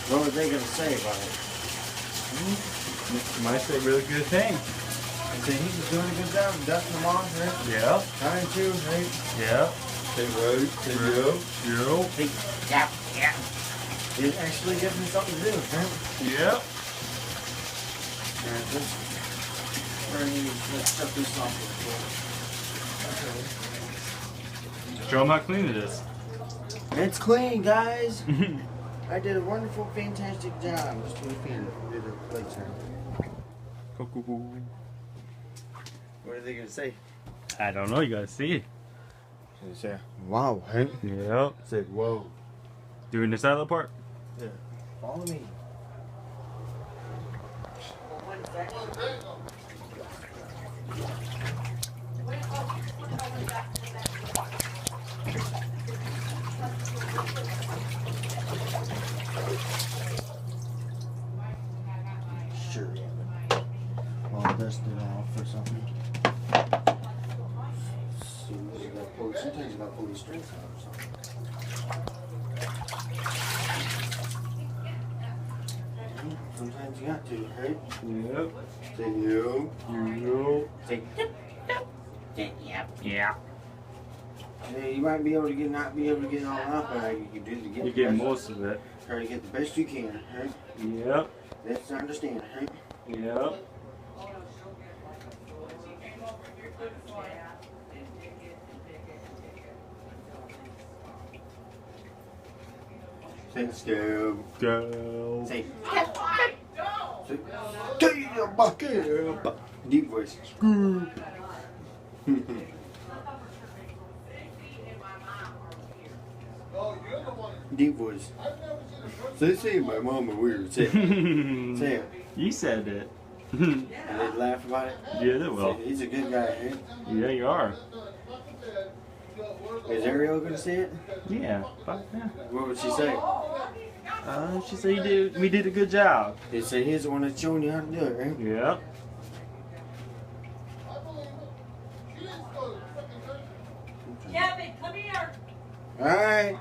What were they gonna say about it? You might say really good thing. I said he was doing a good job of dusting them off, right? Yeah. Trying to, right? Yeah. Say right, say yo. Yo. Hey, yeah, yeah. It actually gives me something to do, right? Yep. Alright, let's shut this off real quick. Show them how clean it is. It's clean, guys. I did a wonderful, fantastic job. Just with me did a plate turn. What are they gonna say? I don't know. You gotta see. They say, "Wow, hey." Yep. Say, "Whoa." Doing the salad part. Yeah. Follow me. Sure. I'll dust it off or something. Sometimes you gotta pull these strings out or something. Sometimes you got to, right? Yep. Say yo. Yo. Say yep. Yeah. Yeah, you might be able to not be able to get it all out, but you can do it to get You the get best. most of it. Try to get the best you can, right? Yep. That's understand, right? Yep. Say scale. Go. Say deep voice. Deep voice. Say my mama weird. Say it. Say it. You said it. And they laugh about it. Yeah, they will. Say, he's a good guy, right? Yeah, you are. Is Ariel gonna say it? Yeah. Fuck yeah. What would she say? She said we did a good job. They say he's the one that's showing you how to do it, right? Yep. Kevin, come here. All right.